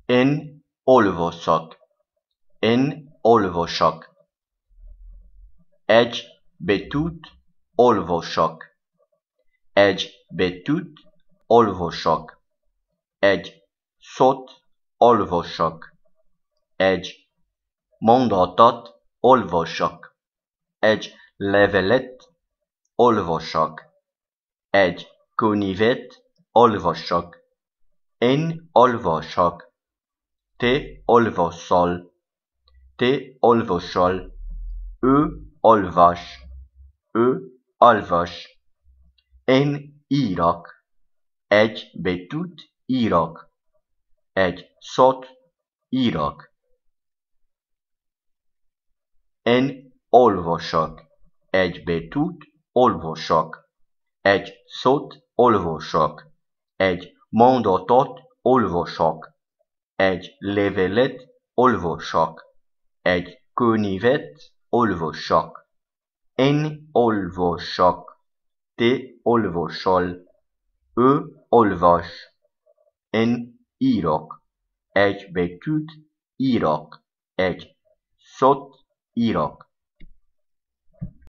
Én olvasok. Én olvasok. Egy betűt olvasok. Egy betűt olvasok. Egy szót olvasok. Egy mondatot olvasok. Egy levelet olvasok. Egy könyvet olvasok. Én olvasok. Te olvasol. Te olvasol. Ő olvas. Ő olvas. Én írok. Egy betűt írok. Egy szót írok. Én olvasok. Egy betűt olvasok. Egy szót olvasok. Egy mondatot olvasok. Egy levelet olvasok. Egy könyvet olvasok. Én olvasok. Te olvasol. Ő olvas. Én írok. Egy betűt írok. Egy szót írok.